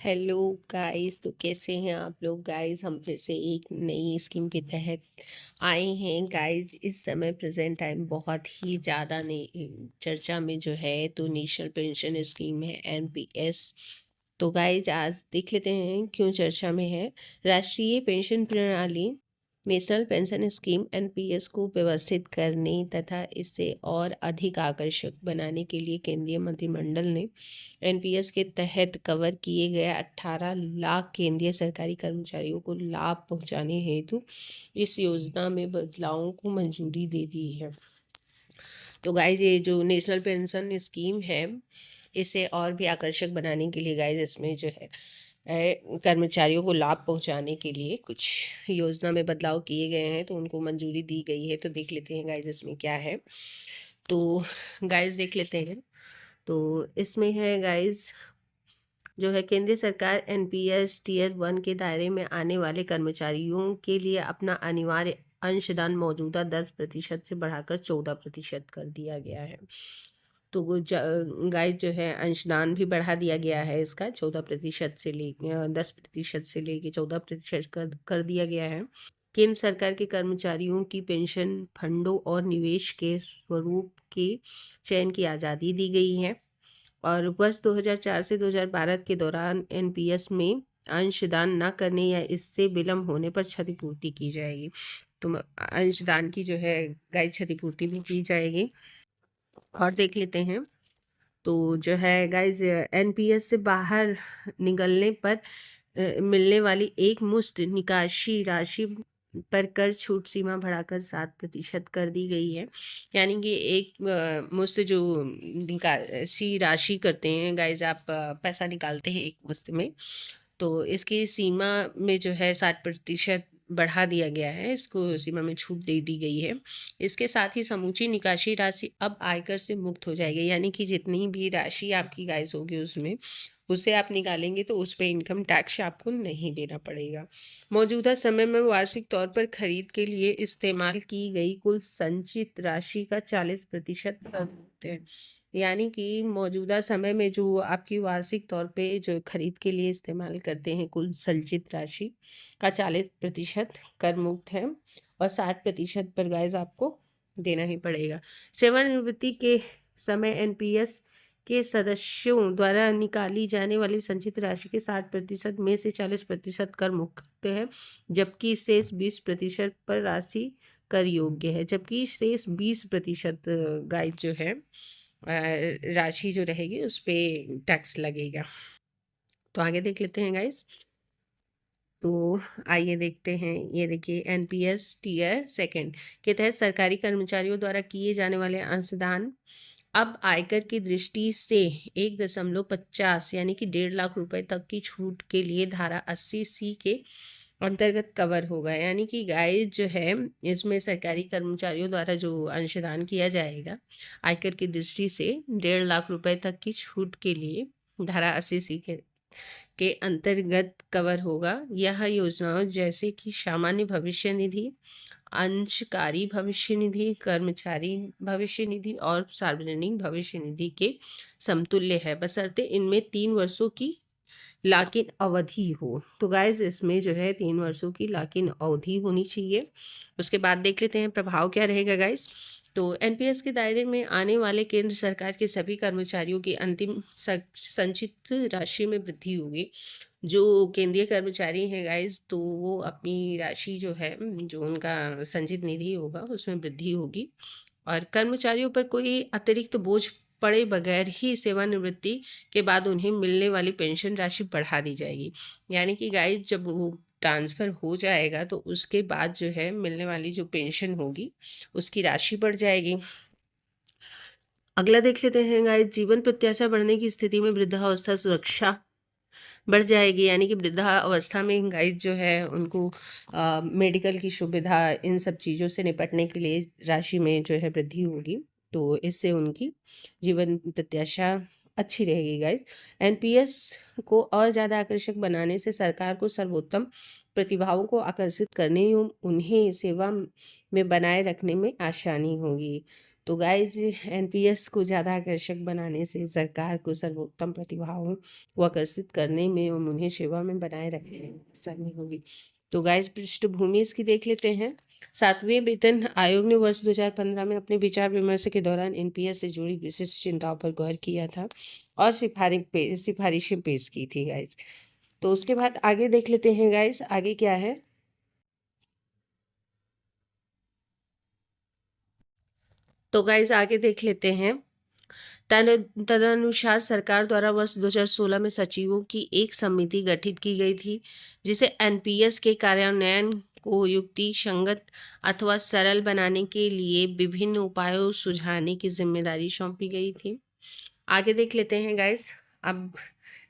Hello guys. तो कैसे हैं आप लोग गाइस? हम फिर से एक नई स्कीम के तहत आए हैं गाइस। इस समय प्रेजेंट टाइम बहुत ही ज़्यादा चर्चा में जो है तो नेशनल पेंशन स्कीम है, एनपीएस। तो गाइस आज देख लेते हैं क्यों चर्चा में है। राष्ट्रीय पेंशन प्रणाली नेशनल पेंशन स्कीम एनपीएस को व्यवस्थित करने तथा इसे और अधिक आकर्षक बनाने के लिए केंद्रीय मंत्रिमंडल ने एनपीएस के तहत कवर किए गए 18 लाख केंद्रीय सरकारी कर्मचारियों को लाभ पहुंचाने हेतु इस योजना में बदलावों को मंजूरी दे दी है। तो गाइज ये जो नेशनल पेंशन स्कीम है इसे और भी आकर्षक बनाने के लिए गाइज इसमें जो है कर्मचारियों को लाभ पहुंचाने के लिए कुछ योजना में बदलाव किए गए हैं, तो उनको मंजूरी दी गई है। तो देख लेते हैं गाइज इसमें क्या है। तो गाइज देख लेते हैं। तो इसमें है गाइज जो है केंद्र सरकार एनपीएस टीयर 1 के दायरे में आने वाले कर्मचारियों के लिए अपना अनिवार्य अंशदान मौजूदा 10% से बढ़ाकर 14% कर दिया गया है। तो वो गाइस जो है अंशदान भी बढ़ा दिया गया है, इसका 14% से ले 10% से लेके 14% कर दिया गया है। केंद्र सरकार के कर्मचारियों की पेंशन फंडों और निवेश के स्वरूप के चयन की आज़ादी दी गई है। और वर्ष 2004 से 2012 के दौरान एनपीएस में अंशदान न करने या इससे विलम्ब होने पर क्षतिपूर्ति की जाएगी। तो अंशदान की जो है गाइड क्षतिपूर्ति भी की जाएगी। और देख लेते हैं। तो जो है गाइज एनपीएस से बाहर निकलने पर मिलने वाली एक मुश्त निकासी राशि पर कर छूट सीमा बढ़ाकर 7% कर दी गई है। यानी कि एक मुश्त जो निकासी राशि करते हैं गाइज, आप पैसा निकालते हैं एक मुश्त में, तो इसकी सीमा में जो है 60% बढ़ा दिया गया है, इसको सीमा में छूट दे दी गई है। इसके साथ ही समूची निकासी राशि अब आयकर से मुक्त हो जाएगी। यानी कि जितनी भी राशि आपकी गाइस होगी उसमें उसे आप निकालेंगे तो उस पर इनकम टैक्स आपको नहीं देना पड़ेगा। मौजूदा समय में वार्षिक तौर पर खरीद के लिए इस्तेमाल की गई कुल संचित राशि का 40% कर देते हैं। यानी कि मौजूदा समय में जो आपकी वार्षिक तौर पे जो खरीद के लिए इस्तेमाल करते हैं कुल संचित राशि का 40% कर मुक्त है और 60% पर गाइस आपको देना ही पड़ेगा। सेवानिवृत्ति के समय एनपीएस के सदस्यों द्वारा निकाली जाने वाली संचित राशि के 60% में से 40% कर मुक्त है, जबकि शेष 20% पर राशि कर योग्य है। जबकि शेष 20% गाइस जो है राशि जो रहेगी उस पे टैक्स लगेगा। तो आगे देख लेते हैं गाइस। तो आइए देखते हैं। ये देखिए एनपीएस टीयर 2 के तहत सरकारी कर्मचारियों द्वारा किए जाने वाले अंशदान अब आयकर की दृष्टि से 1.50 यानी कि 1.5 लाख रुपए तक की छूट के लिए धारा 80C के अंतर्गत कवर होगा। यानी कि गाइस जो है इसमें सरकारी कर्मचारियों द्वारा जो अंशदान किया जाएगा आयकर की दृष्टि से 1.5 लाख रुपए तक की छूट के लिए धारा 80C के अंतर्गत कवर होगा। यह योजनाओं जैसे कि सामान्य भविष्य निधि, अंशकारी भविष्य निधि, कर्मचारी भविष्य निधि और सार्वजनिक भविष्य निधि के समतुल्य है, बशर्ते इनमें 3 वर्षों की लॉक इन अवधि हो। तो गाइज इसमें जो है 3 वर्षों की लॉक इन अवधि होनी चाहिए। उसके बाद देख लेते हैं प्रभाव क्या रहेगा गाइज। तो एनपीएस के दायरे में आने वाले केंद्र सरकार के सभी कर्मचारियों की अंतिम संचित राशि में वृद्धि होगी। जो केंद्रीय कर्मचारी हैं गाइज, तो वो अपनी राशि जो है जो उनका संचित निधि होगा उसमें वृद्धि होगी और कर्मचारियों पर कोई अतिरिक्त बोझ पड़े बगैर ही सेवानिवृत्ति के बाद उन्हें मिलने वाली पेंशन राशि बढ़ा दी जाएगी। यानी कि गाइज जब वो ट्रांसफ़र हो जाएगा तो उसके बाद जो है मिलने वाली जो पेंशन होगी उसकी राशि बढ़ जाएगी। अगला देख लेते हैं गाइज, जीवन प्रत्याशा बढ़ने की स्थिति में वृद्धावस्था सुरक्षा बढ़ जाएगी। यानी कि वृद्धावस्था में गाइज जो है उनको मेडिकल की सुविधा इन सब चीज़ों से निपटने के लिए राशि में जो है वृद्धि होगी, तो इससे उनकी जीवन प्रत्याशा अच्छी रहेगी गाइज। एनपीएस को और ज़्यादा आकर्षक बनाने से सरकार को सर्वोत्तम प्रतिभाओं को आकर्षित करने एवं उन्हें सेवा में बनाए रखने में आसानी होगी। तो गाइज एनपीएस को ज़्यादा आकर्षक बनाने से सरकार को सर्वोत्तम प्रतिभाओं को आकर्षित करने में और उन्हें सेवा में बनाए रखने में आसानी होगी। तो गाइज पृष्ठभूमि इसकी देख लेते हैं। 7वें वेतन आयोग ने वर्ष 2015 में अपने विचार विमर्श के दौरान एनपीएस से जुड़ी विशिष्ट चिंताओं पर गौर किया था और सिफारिशें पेश की थी गाइज। तो उसके बाद आगे देख लेते हैं गाइज, आगे क्या है। तो गाइज आगे देख लेते हैं। तदनुसार सरकार द्वारा वर्ष 2016 में सचिवों की एक समिति गठित की गई थी, जिसे एनपीएस के कार्यान्वयन को युक्ति संगत अथवा सरल बनाने के लिए विभिन्न उपायों सुझाने की जिम्मेदारी सौंपी गई थी। आगे देख लेते हैं गाइस। अब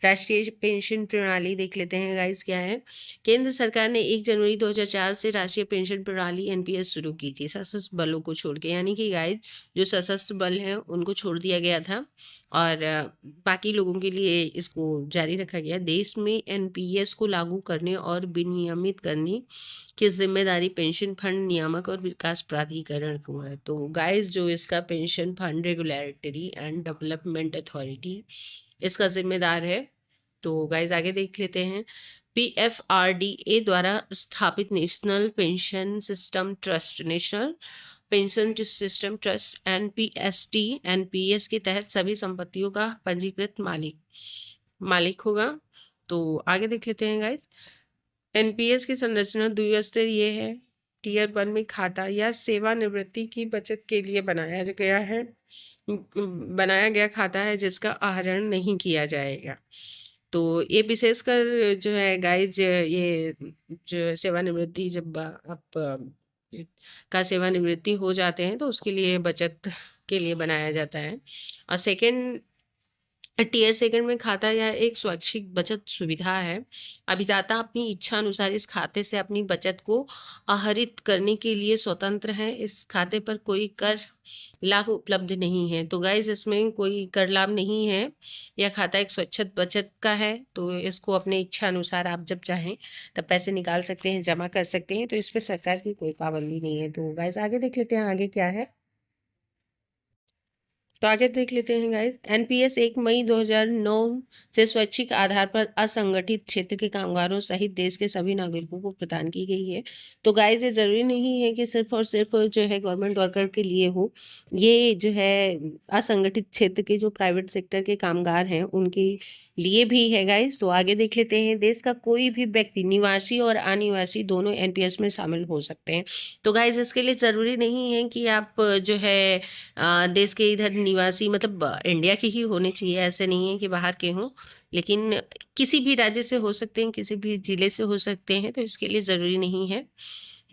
राष्ट्रीय पेंशन प्रणाली देख लेते हैं गाइस, क्या है। केंद्र सरकार ने 1 जनवरी 2004 से राष्ट्रीय पेंशन प्रणाली एनपीएस शुरू की थी, सशस्त्र बलों को छोड़ के, यानी कि गाइस जो सशस्त्र बल हैं उनको छोड़ दिया गया था और बाकी लोगों के लिए इसको जारी रखा गया। देश में एनपीएस को लागू करने और विनियमित करने की जिम्मेदारी पेंशन फंड नियामक और विकास प्राधिकरण को है। तो गाइस जो इसका pension fund regulatory and development authority इसका जिम्मेदार है। तो गाइस आगे देख लेते हैं। पीएफआरडीए द्वारा स्थापित national pension system trust, national pension system trust NPST NPS के तहत सभी संपत्तियों का पंजीकृत मालिक होगा। तो आगे देख लेते हैं गाइस। एनपीएस की संरचना द्विस्तरीय है। टीयर 1 में खाता या सेवानिवृत्ति की बचत के लिए बनाया गया खाता है जिसका आहरण नहीं किया जाएगा। तो ये विशेषकर जो है गाइज, ये जो सेवानिवृत्ति, जब आप का सेवानिवृत्ति हो जाते हैं तो उसके लिए बचत के लिए बनाया जाता है। और टीयर सेकंड में खाता या एक स्वैच्छिक बचत सुविधा है। अभिदाता अपनी इच्छा अनुसार इस खाते से अपनी बचत को आहरित करने के लिए स्वतंत्र है। इस खाते पर कोई कर लाभ उपलब्ध नहीं है। तो गाइस इसमें कोई कर लाभ नहीं है। यह खाता एक स्वैच्छिक बचत का है, तो इसको अपने इच्छा अनुसार आप जब चाहें तब पैसे निकाल सकते हैं, जमा कर सकते हैं। तो इस पर सरकार की कोई पाबंदी नहीं है। तो गाइस आगे देख लेते हैं, आगे क्या है। तो आगे देख लेते हैं गाइस। एनपीएस 1 मई 2009 से स्वैच्छिक आधार पर असंगठित क्षेत्र के कामगारों सहित देश के सभी नागरिकों को प्रदान की गई है। तो गाइस ये जरूरी नहीं है कि सिर्फ और सिर्फ जो है गवर्नमेंट वर्कर के लिए हो। ये जो है असंगठित क्षेत्र के जो प्राइवेट सेक्टर के कामगार हैं उनके लिए भी है गाइस। तो आगे देख लेते हैं। देश का कोई भी व्यक्ति निवासी और अनिवासी दोनों एनपीएस में शामिल हो सकते हैं। तो गाइस इसके लिए जरूरी नहीं है कि आप जो है देश के इधर निवासी, मतलब इंडिया के ही होने चाहिए, ऐसे नहीं है कि बाहर के हों, लेकिन किसी भी राज्य से हो सकते हैं, किसी भी जिले से हो सकते हैं। तो इसके लिए ज़रूरी नहीं है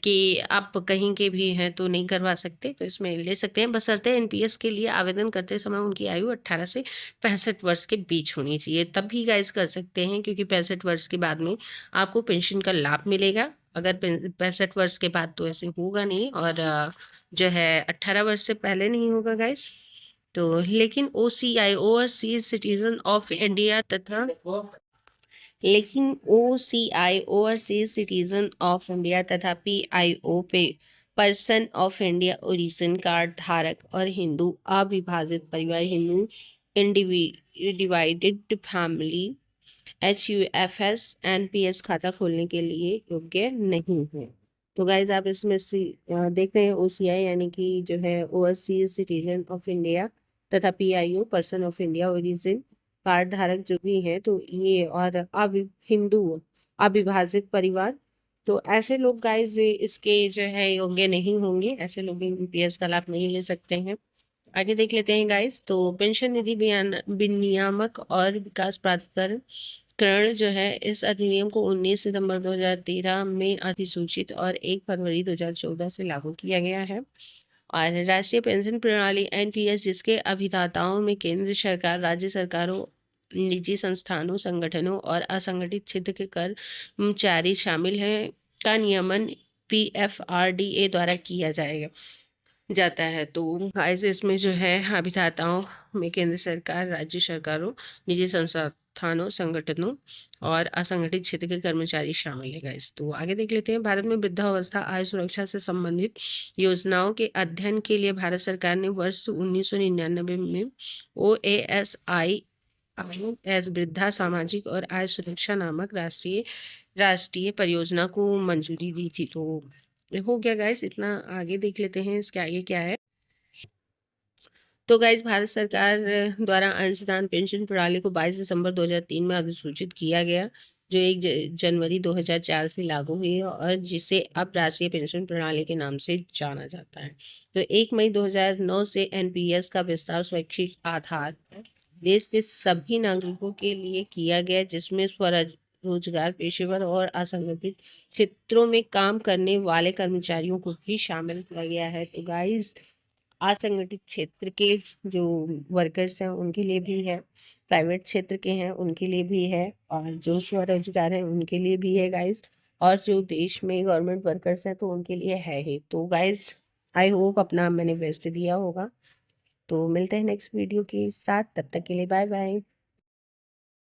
कि आप कहीं के भी हैं तो नहीं करवा सकते, तो इसमें ले सकते हैं, बशर्ते एनपीएस के लिए आवेदन करते समय उनकी आयु 18 से 65 वर्ष के बीच होनी चाहिए, तब भी गाइस कर सकते हैं, क्योंकि 65 वर्ष के बाद में आपको पेंशन का लाभ मिलेगा। अगर 65 वर्ष के बाद तो ऐसे होगा नहीं, और जो है 18 वर्ष से पहले नहीं होगा गाइस। तो लेकिन OCI overseas citizen of India तथा ओवरसीज सिटीजन ऑफ इंडिया तथा पीआईओ पे person of India origin card धारक और हिंदू अविभाजित परिवार, Hindu divided family HUFS NPS खाता खोलने के लिए योग्य नहीं है। तो गाइज आप इसमें देख रहे हैं ओसीआई यानी कि जो है ओवरसीज सिटीजन ऑफ इंडिया तथा PIO person of India origin card धारक जो भी है, तो ये, और हिंदू अविभाजित परिवार, तो ऐसे लोग गाइज इसके जो है योग्य नहीं होंगे। ऐसे लोग एनपीएस का लाभ नहीं ले सकते हैं। आगे देख लेते हैं गाइस। तो पेंशन निधि विनियामक और विकास प्राधिकरण जो है इस अधिनियम को 19 सितंबर 2013 में अधिसूचित और 1 फरवरी 2014 से लागू किया गया है। और राष्ट्रीय पेंशन प्रणाली एनपीएस, जिसके अभिदाताओं में केंद्र सरकार, राज्य सरकारों, निजी संस्थानों, संगठनों और असंगठित क्षेत्र के कर्मचारी शामिल हैं, का नियमन पीएफआरडीए द्वारा किया जाता है। तो गाइस इसमें जो है अभिदाताओं में केंद्र सरकार, राज्य सरकारों, निजी संस्थानों, संगठनों और असंगठित क्षेत्र के कर्मचारी शामिल है गाइस। तो आगे देख लेते हैं। भारत में वृद्धावस्था आय सुरक्षा से संबंधित योजनाओं के अध्ययन के लिए भारत सरकार ने वर्ष 1999 में OASI वृद्धा सामाजिक और आय सुरक्षा नामक राष्ट्रीय परियोजना को मंजूरी दी थी। तो हो गया गाइस इतना। आगे देख लेते हैं इसके आगे क्या है। तो गाइस भारत सरकार द्वारा अंशदान पेंशन प्रणाली को 22 दिसंबर 2003 में अधिसूचित किया गया, जो 1 जनवरी 2004 से लागू हुई है और जिसे अब राष्ट्रीय पेंशन प्रणाली के नाम से जाना जाता है। तो 1 मई 2009 से एनपीएस का विस्तार स्वैच्छिक आधार पर देश के सभी नागरिकों के लिए किया गया, जिसमें स्वरोजगार पेशेवर और असंगठित क्षेत्रों में काम करने वाले कर्मचारियों को भी शामिल किया गया है। तो गाइस असंगठित क्षेत्र के जो वर्कर्स हैं उनके लिए भी है, प्राइवेट क्षेत्र के हैं उनके लिए भी है, और जो स्वरोजगार हैं उनके लिए भी है गाइस, और जो देश में गवर्नमेंट वर्कर्स हैं तो उनके लिए है ही। तो गाइस आई होप अपना मैंने बेस्ट दिया होगा। तो मिलते हैं नेक्स्ट वीडियो के साथ, तब तक के लिए बाय बाय।